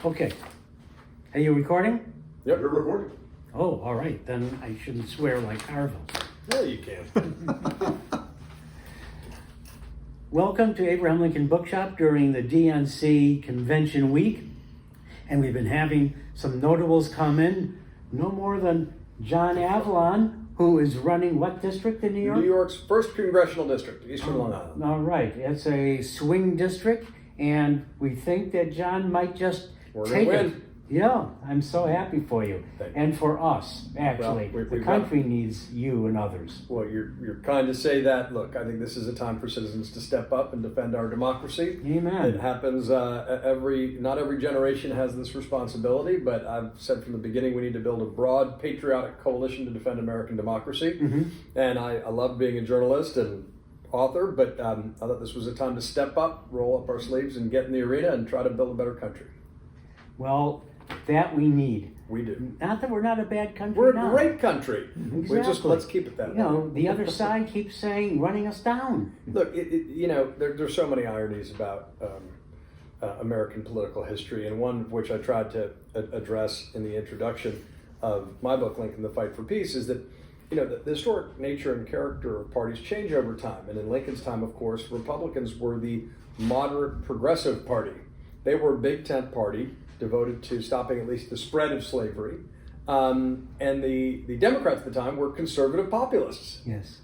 Okay. Are you recording? Yep, you're recording. Oh, all right. Then I shouldn't swear like Harville. Yeah, you can. Welcome to Abraham Lincoln Bookshop during the DNC Convention Week. And we've been having some notables come in. No more than John Avlon, who is running what district in New York? New York's first Congressional District, Eastern Long Island. All right. It's a swing district, and we think that John might just take it. Yeah, I'm so happy for you. And for us, actually. Well, the country needs you and others. Well, you're kind to say that. Look, I think this is a time for citizens to step up and defend our democracy. Amen. It happens not every generation has this responsibility, but I've said from the beginning we need to build a broad patriotic coalition to defend American democracy. Mm-hmm. And I love being a journalist and author, but I thought this was a time to step up, roll up our sleeves, and get in the arena and try to build a better country. Well, that we need. We do. Not that we're not a bad country. We're now. a great country. Exactly. Let's keep it that way. You know, the other side keeps saying running us down. Look, there's so many ironies about American political history, and one of which I tried to address in the introduction of my book, Lincoln: The Fight for Peace, is that the historic nature and character of parties change over time. And in Lincoln's time, of course, Republicans were the moderate progressive party. They were a big tent party devoted to stopping at least the spread of slavery. And the Democrats at the time were conservative populists. Yes.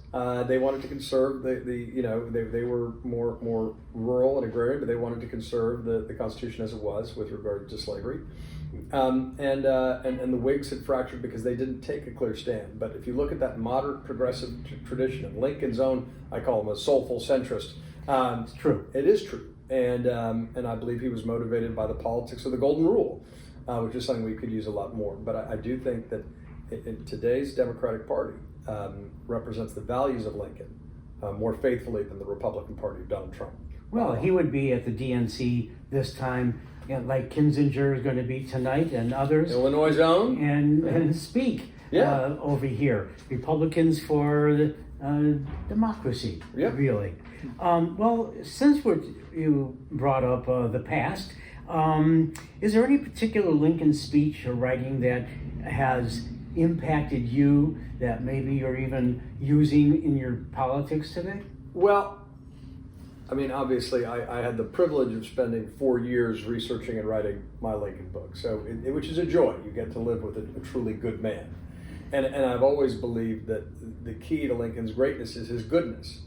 They wanted to conserve they were more rural and agrarian, but they wanted to conserve the Constitution as it was with regard to slavery. And the Whigs had fractured because they didn't take a clear stand. But if you look at that moderate progressive tradition of Lincoln's own, I call him a soulful centrist. It's true. It is true. And I believe he was motivated by the politics of the Golden Rule, which is something we could use a lot more. But I do think that in today's Democratic Party represents the values of Lincoln more faithfully than the Republican Party of Donald Trump. Well, he would be at the DNC this time, like Kinzinger is going to be tonight, and others. Illinois' own. And speak over here. Republicans for democracy, really. Well, since you brought up the past, is there any particular Lincoln speech or writing that has impacted you that maybe you're even using in your politics today? Well, I mean, obviously, I had the privilege of spending 4 years researching and writing my Lincoln book, so which is a joy. You get to live with a truly good man. And I've always believed that the key to Lincoln's greatness is his goodness.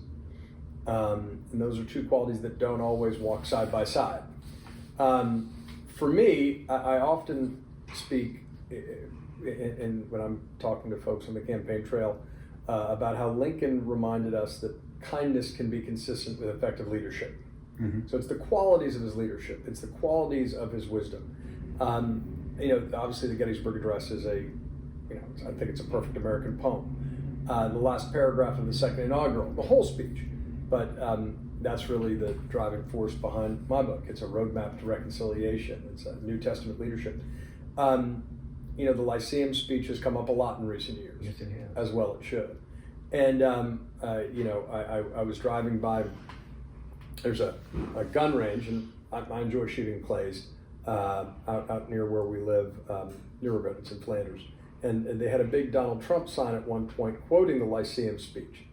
And those are two qualities that don't always walk side by side. For me, I often speak when I'm talking to folks on the campaign trail about how Lincoln reminded us that kindness can be consistent with effective leadership. Mm-hmm. So it's the qualities of his leadership. It's the qualities of his wisdom. Obviously the Gettysburg Address is I think it's a perfect American poem. The last paragraph of the second inaugural, the whole speech. But that's really the driving force behind my book. It's a roadmap to reconciliation. It's a New Testament leadership. The Lyceum speech has come up a lot in recent years. Yes, it has. As well it should. And, I was driving by, there's a gun range, and I enjoy shooting clays out near where we live, near It's in Flanders. And they had a big Donald Trump sign at one point quoting the Lyceum speech.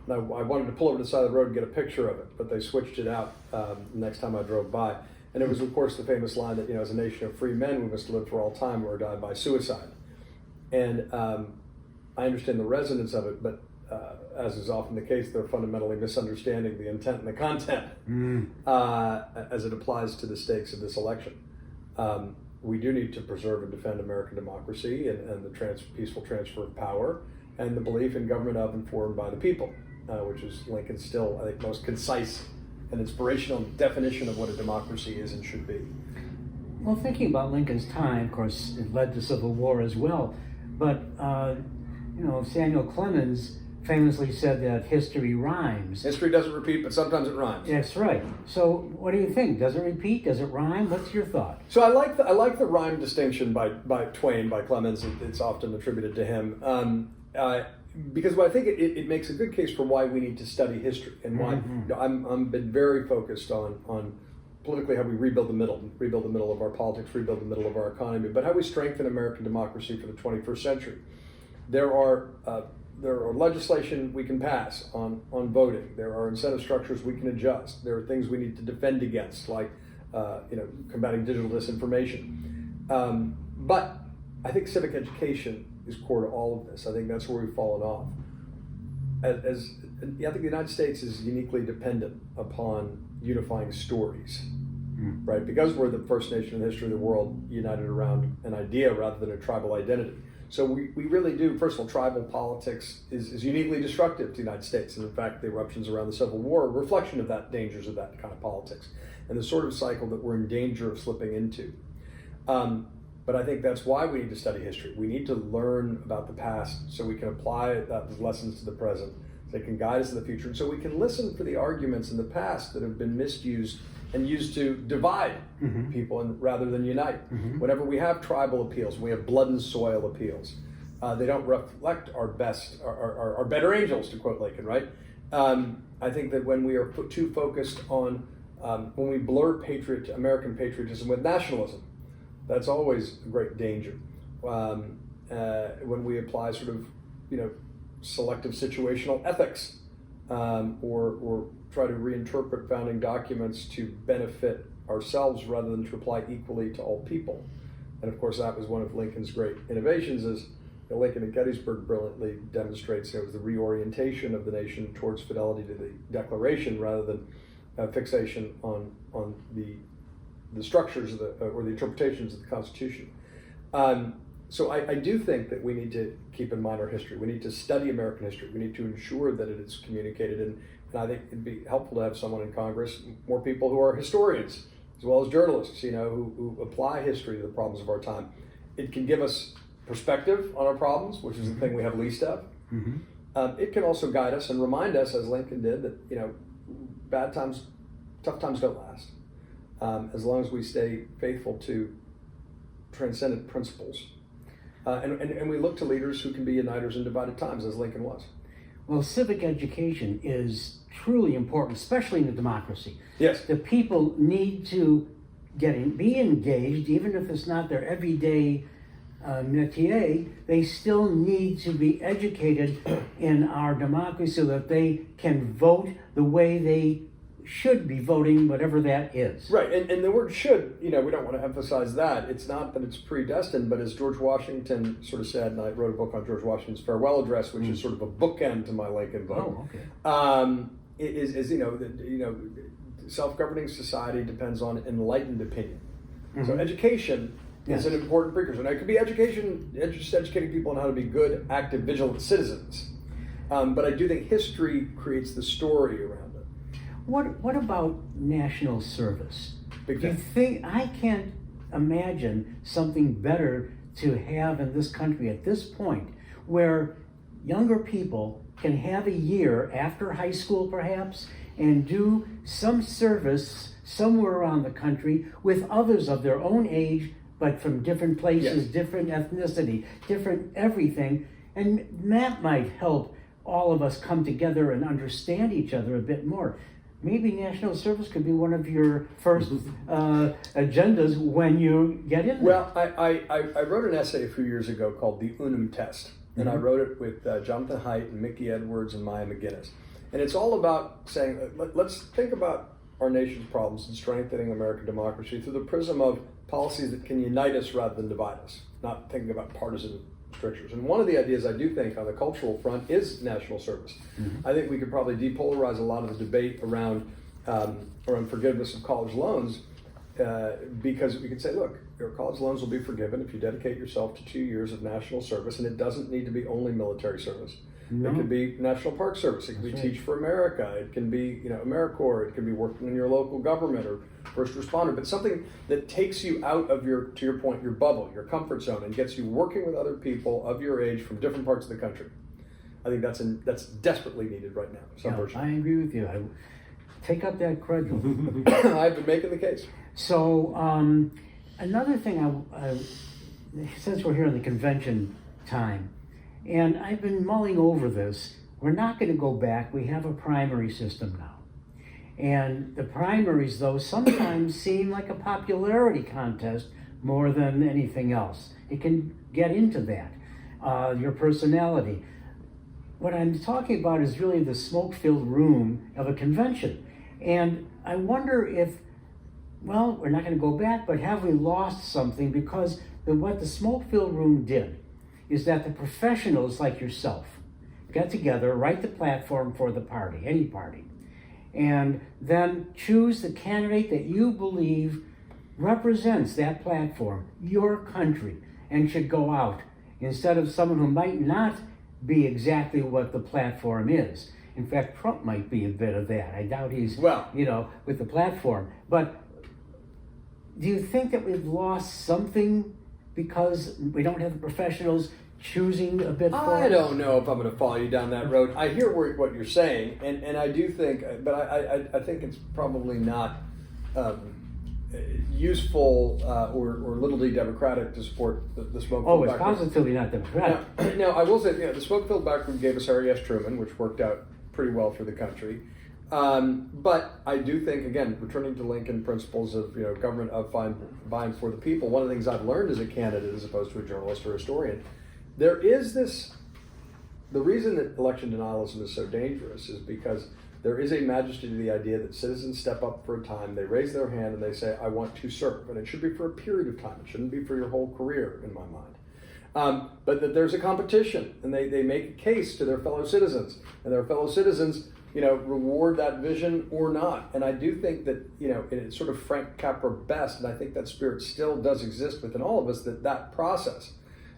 And I wanted to pull over to the side of the road and get a picture of it, but they switched it out the next time I drove by. And it was, of course, the famous line that, as a nation of free men, we must live for all time or die by suicide. And I understand the resonance of it, but as is often the case, they're fundamentally misunderstanding the intent and the content as it applies to the stakes of this election. We do need to preserve and defend American democracy and the peaceful transfer of power and the belief in government of and for and by the people, which is Lincoln's still, I think, most concise and inspirational definition of what a democracy is and should be. Well, thinking about Lincoln's time, of course, it led to Civil War as well. But, Samuel Clemens famously said that history rhymes. History doesn't repeat, but sometimes it rhymes. That's right. So what do you think? Does it repeat? Does it rhyme? What's your thought? So I like the rhyme distinction by Twain, by Clemens. It's often attributed to him. Because I think it makes a good case for why we need to study history and why I've been very focused on politically how we rebuild the middle of our politics, rebuild the middle of our economy, but how we strengthen American democracy for the 21st century. There are legislation we can pass on voting. There are incentive structures we can adjust. There are things we need to defend against, like combating digital disinformation. But I think civic education is core to all of this. I think that's where we've fallen off. I think the United States is uniquely dependent upon unifying stories, right? Because we're the first nation in the history of the world united around an idea rather than a tribal identity. So we really do, first of all, tribal politics is uniquely destructive to the United States. And in fact, the eruptions around the Civil War are a reflection of that, dangers of that kind of politics and the sort of cycle that we're in danger of slipping into. But I think that's why we need to study history. We need to learn about the past so we can apply those lessons to the present, so they can guide us in the future, and so we can listen for the arguments in the past that have been misused and used to divide people rather than unite. Whenever we have tribal appeals, we have blood and soil appeals, they don't reflect our best, our better angels, to quote Lincoln, right? I think that when we are too focused on, when we blur American patriotism with nationalism, that's always a great danger. When we apply sort of, selective situational ethics, or try to reinterpret founding documents to benefit ourselves rather than to apply equally to all people. And of course, that was one of Lincoln's great innovations, is Lincoln at Gettysburg brilliantly demonstrates it was the reorientation of the nation towards fidelity to the Declaration rather than fixation on the structures of or the interpretations of the Constitution. So I do think that we need to keep in mind our history. We need to study American history. We need to ensure that it is communicated. And I think it'd be helpful to have someone in Congress, more people who are historians, as well as journalists, who apply history to the problems of our time. It can give us perspective on our problems, which is the thing we have least of. It can also guide us and remind us, as Lincoln did, that bad times, tough times don't last. As long as we stay faithful to transcendent principles. And we look to leaders who can be uniters in divided times, as Lincoln was. Well, civic education is truly important, especially in a democracy. Yes. The people need to be engaged, even if it's not their everyday métier. They still need to be educated in our democracy so that they can vote the way they should be voting, whatever that is. Right, and the word should, we don't want to emphasize that. It's not that it's predestined, but as George Washington sort of said, and I wrote a book on George Washington's farewell address, which is sort of a bookend to my Lincoln book. Oh, okay. Self-governing society depends on enlightened opinion. So education is an important precursor. Now, it could be just educating people on how to be good, active, vigilant citizens. But I do think history creates the story around it. What about national service? Big Do you think, I can't imagine something better to have in this country at this point, where younger people can have a year after high school perhaps and do some service somewhere around the country with others of their own age, but from different places, different ethnicity, different everything. And that might help all of us come together and understand each other a bit more. Maybe national service could be one of your first agendas when you get in there. Well, I wrote an essay a few years ago called The Unum Test, and I wrote it with Jonathan Haidt and Mickey Edwards and Maya McGinnis. And it's all about saying, let's think about our nation's problems and strengthening American democracy through the prism of policies that can unite us rather than divide us, not thinking about partisan strictures. And one of the ideas I do think on the cultural front is national service. I think we could probably depolarize a lot of the debate around forgiveness of college loans, because we could say, look, your college loans will be forgiven if you dedicate yourself to 2 years of national service, and it doesn't need to be only military service. No. It could be National Park Service. It could be Teach for America. It can be, AmeriCorps. It can be working in your local government or first responder. But something that takes you out of to your point, your bubble, your comfort zone, and gets you working with other people of your age from different parts of the country. I think that's desperately needed right now. I agree with you. I take up that cudgel. I've been making the case. So another thing, since we're here in the convention time, and I've been mulling over this, we're not going to go back. We have a primary system now. And the primaries, though, sometimes seem like a popularity contest more than anything else. It can get into that, your personality. What I'm talking about is really the smoke-filled room of a convention. And I wonder if, well, we're not going to go back, but have we lost something? Because what the smoke-filled room did is that the professionals like yourself get together, write the platform for the party, any party, and then choose the candidate that you believe represents that platform, your country, and should go out, instead of someone who might not be exactly what the platform is. In fact, Trump might be a bit of that. I doubt he's, with the platform. But do you think that we've lost something because we don't have the professionals choosing a bit for I don't know if I'm going to follow you down that road. I hear what you're saying, and I do think, but I think it's probably not useful or little d democratic to support the smoke-filled Oh, it's backroom. positively not democratic. Now, I will say, the smoke-filled backroom gave us Harry S. Truman, which worked out pretty well for the country. But I do think, again, returning to Lincoln principles of government of by and for the people, one of the things I've learned as a candidate as opposed to a journalist or historian, there is the reason that election denialism is so dangerous is because there is a majesty to the idea that citizens step up for a time, they raise their hand and they say, I want to serve. And it should be for a period of time. It shouldn't be for your whole career, in my mind. But that there's a competition and they make a case to their fellow citizens. And their fellow citizens, reward that vision or not. And I do think that, it's sort of Frank Capra best, and I think that spirit still does exist within all of us, that process.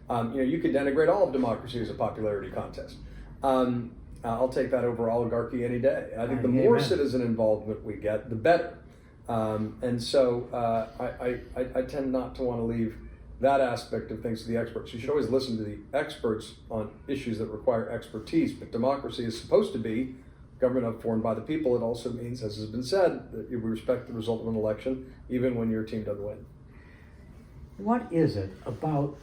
You could denigrate all of democracy as a popularity contest. I'll take that over oligarchy any day. And I think the more citizen involvement we get, the better. And so I tend not to want to leave that aspect of things to the experts. You should always listen to the experts on issues that require expertise, but democracy is supposed to be government of, for, and by the people. It also means, as has been said, that we respect the result of an election, even when your team doesn't win. What is it about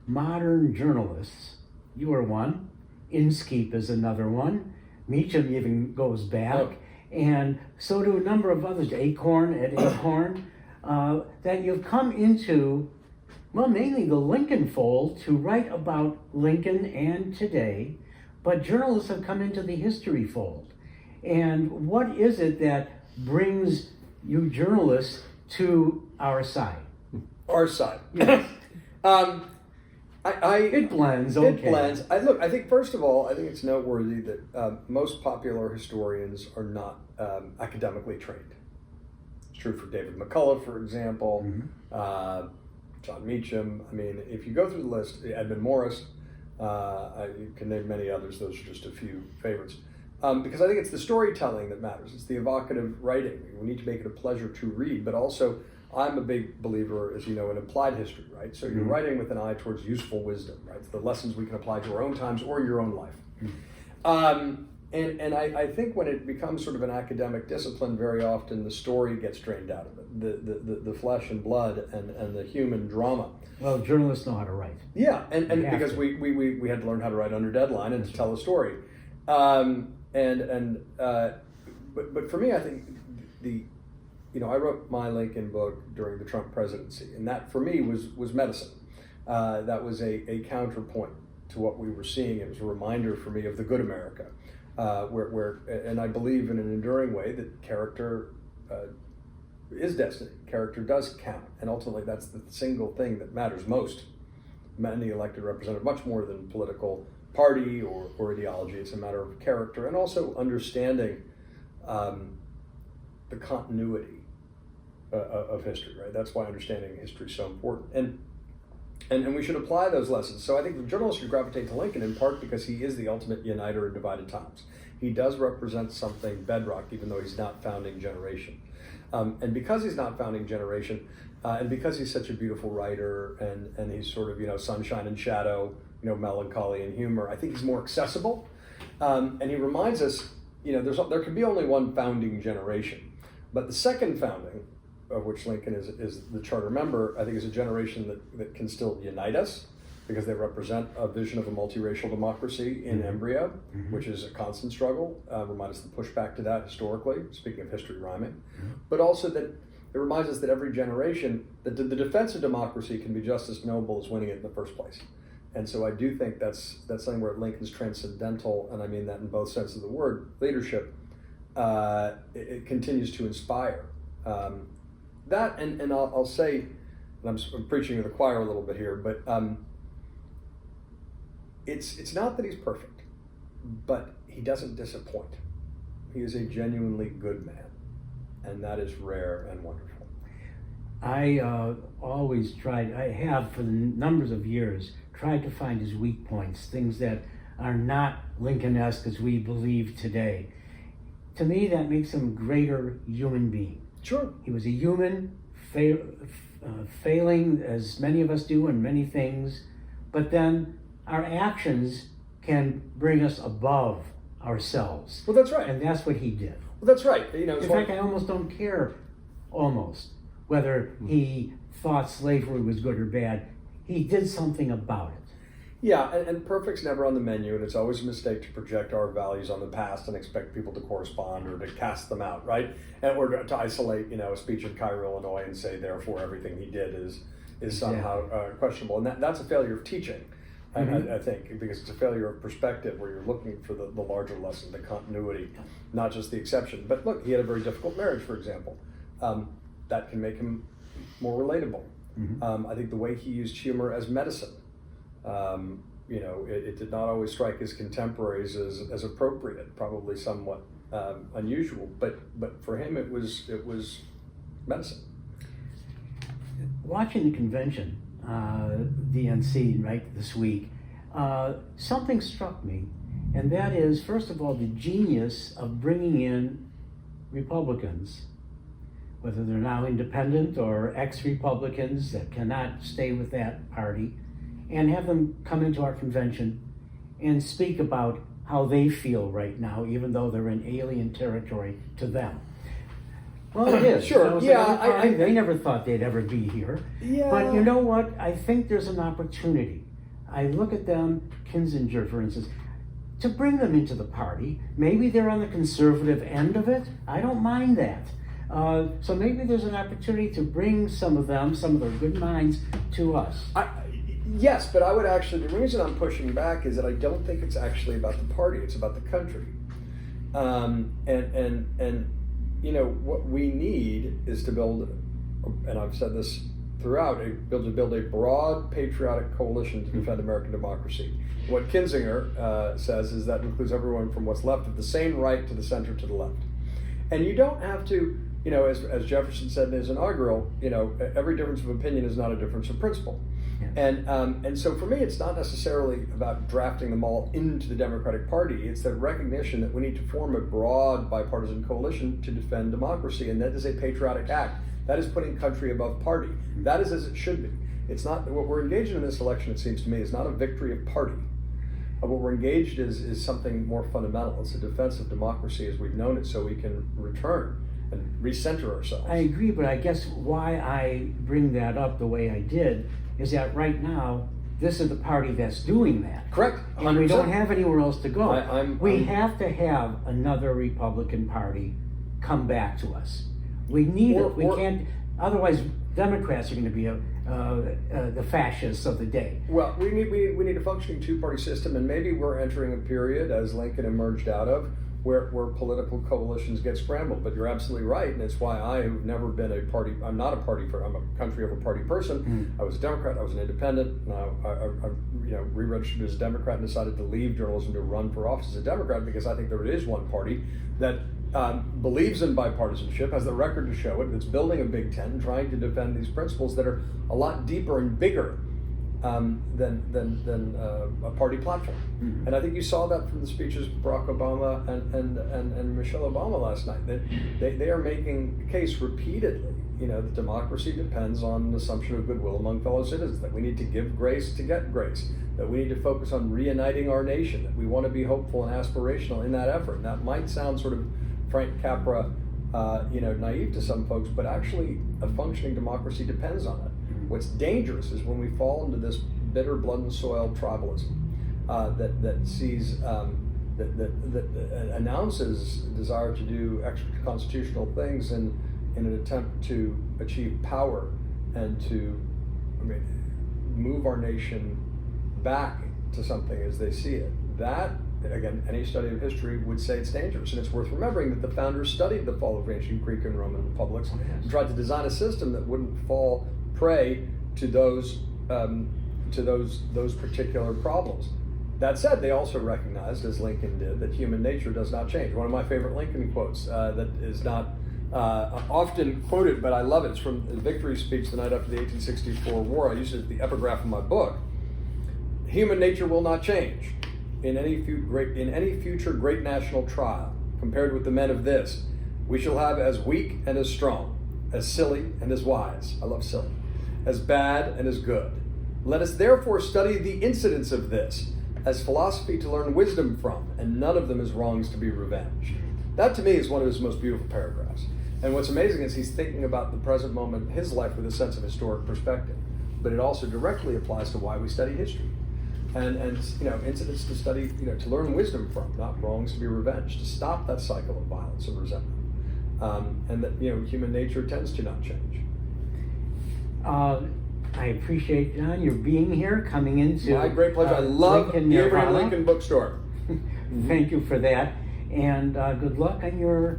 modern journalists? You are one. Inskeep is another one. Meacham even goes back. And so do a number of others, Acorn at Acorn, that you've come into, well, mainly the Lincoln fold to write about Lincoln and today, but journalists have come into the history fold. And what is it that brings you journalists to our side? Our side. Yes. It blends, okay. It blends. I think, first of all, I think it's noteworthy that most popular historians are not academically trained. It's true for David McCullough, for example, John Meacham. I mean, if you go through the list, Edmund Morris, you can name many others. Those are just a few favorites. Because I think it's the storytelling that matters. It's the evocative writing. We need to make it a pleasure to read, but also I'm a big believer, as you know, in applied history, right? So you're writing with an eye towards useful wisdom, right? It's the lessons we can apply to our own times or your own life. And I think when it becomes sort of an academic discipline, very often the story gets drained out of it, the flesh and blood and the human drama. Well, journalists know how to write. Yeah, and because we had to learn how to write under deadline and to tell a story. But for me, I think I wrote my Lincoln book during the Trump presidency, and that for me was medicine. That was a counterpoint to what we were seeing. It was a reminder for me of the good America, where and I believe in an enduring way that character is destiny. Character does count, and ultimately that's the single thing that matters most. Many elected representative, much more than political party or ideology. It's a matter of character and also understanding the continuity of history, right? That's why understanding history is so important. And we should apply those lessons. So I think the journalists should gravitate to Lincoln in part because he is the ultimate uniter in divided times. He does represent something bedrock, even though he's not founding generation. And because he's not founding generation, and because he's such a beautiful writer and he's sort of, sunshine and shadow, melancholy and humor, I think he's more accessible. And he reminds us, there can be only one founding generation. But the second founding, of which Lincoln is the charter member, I think is a generation that can still unite us, because they represent a vision of a multiracial democracy in embryo, which is a constant struggle. Remind us of the pushback to that historically, speaking of history rhyming, but also that it reminds us that every generation, that the defense of democracy can be just as noble as winning it in the first place. And so I do think that's something where Lincoln's transcendental, and I mean that in both senses of the word, leadership, it continues to inspire. That, and I'll say, and I'm preaching to the choir a little bit here, but it's not that he's perfect, but he doesn't disappoint. He is a genuinely good man, and that is rare and wonderful. I always tried, I have for the numbers of years, tried to find his weak points, things that are not Lincoln-esque as we believe today. To me, that makes him a greater human being. Sure. He was a human, failing as many of us do in many things, but then our actions can bring us above ourselves. Well, that's right. And that's what he did. Well, that's right. You know, in fact, I almost don't care, whether he thought slavery was good or bad. He did something about it. Yeah, and perfect's never on the menu, and it's always a mistake to project our values on the past and expect people to correspond or to cast them out, right? And or to isolate, a speech in Cairo, Illinois, and say therefore everything he did is somehow questionable, and that's a failure of teaching. I think, because it's a failure of perspective where you're looking for the larger lesson, the continuity, not just the exception. But look, he had a very difficult marriage, for example. That can make him more relatable. I think the way he used humor as medicine, it did not always strike his contemporaries as appropriate, probably somewhat unusual, but for him it was medicine. Watching the convention, DNC, right, this week, something struck me, and that is, first of all, the genius of bringing in Republicans, whether they're now independent or ex-Republicans that cannot stay with that party, and have them come into our convention and speak about how they feel right now, even though they're in alien territory to them. Well, it is. Sure. They never thought they'd ever be here. Yeah. But you know what? I think there's an opportunity. I look at them, Kinzinger, for instance, to bring them into the party. Maybe they're on the conservative end of it. I don't mind that. So maybe there's an opportunity to bring some of them, some of their good minds, to us. Yes, but I would actually, the reason I'm pushing back is that I don't think it's actually about the party, it's about the country. What we need is to build, and I've said this throughout, to build a broad patriotic coalition to defend American democracy. What Kinzinger says is that includes everyone from what's left of the sane right to the center to the left. And you don't have to, as Jefferson said in his inaugural, every difference of opinion is not a difference of principle. Yes. And so for me, it's not necessarily about drafting them all into the Democratic Party. It's the recognition that we need to form a broad bipartisan coalition to defend democracy, and that is a patriotic act. That is putting country above party. That is as it should be. It's not what we're engaged in this election. It seems to me is not a victory of party. What we're engaged is something more fundamental. It's a defense of democracy as we've known it, so we can return and recenter ourselves. I agree, but I guess why I bring that up the way I did is that right now, this is the party that's doing that. Correct. 100%. And we don't have anywhere else to go. We have to have another Republican Party come back to us. We need it. We can't, otherwise Democrats are going to be the fascists of the day. Well, we need a functioning two-party system, and maybe we're entering a period, as Lincoln emerged out of, where political coalitions get scrambled. But you're absolutely right, and it's why I have never been a party. I'm not a party. I'm a country over party person. I was a Democrat. I was an independent. I re-registered as a Democrat and decided to leave journalism to run for office as a Democrat because I think there is one party that believes in bipartisanship, has the record to show it. That's building a Big Tent and trying to defend these principles that are a lot deeper and bigger than a party platform. And I think you saw that from the speeches of Barack Obama and Michelle Obama last night. That they are making the case repeatedly. That democracy depends on an assumption of goodwill among fellow citizens, that we need to give grace to get grace, that we need to focus on reuniting our nation, that we want to be hopeful and aspirational in that effort. And that might sound sort of Frank Capra, naive to some folks, but actually a functioning democracy depends on it. What's dangerous is when we fall into this bitter, blood and soil tribalism that sees that announces a desire to do extra constitutional things in an attempt to achieve power and to, move our nation back to something as they see it. That, again, any study of history would say it's dangerous, and it's worth remembering that the founders studied the fall of ancient Greek and Roman republics and tried to design a system that wouldn't fall prey to those particular problems. That said, they also recognized, as Lincoln did, that human nature does not change. One of my favorite Lincoln quotes that is not often quoted, but I love it. It's from the victory speech the night after the 1864 war. I use it as the epigraph of my book. Human nature will not change in any future great national trial. Compared with the men of this, we shall have as weak and as strong, as silly and as wise. I love silly. As bad and as good. Let us therefore study the incidents of this as philosophy to learn wisdom from, and none of them as wrongs to be revenged. That to me is one of his most beautiful paragraphs. And what's amazing is he's thinking about the present moment in his life with a sense of historic perspective. But it also directly applies to why we study history. And incidents to study, to learn wisdom from, not wrongs to be revenged, to stop that cycle of violence and resentment. And that, human nature tends to not change. I appreciate, John, your being here, coming into my great pleasure. I love Lincoln, the Abraham Lincoln Bookstore. Thank you for that, and good luck on your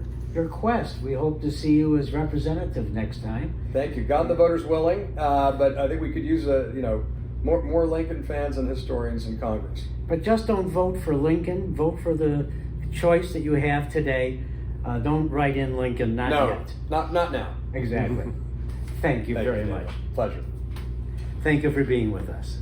quest. We hope to see you as representative next time. Thank you. God the voters willing, but I think we could use more Lincoln fans and historians in Congress. But just don't vote for Lincoln. Vote for the choice that you have today. Don't write in Lincoln, not yet. Not now. Exactly. Thank you very much. Pleasure. Thank you for being with us.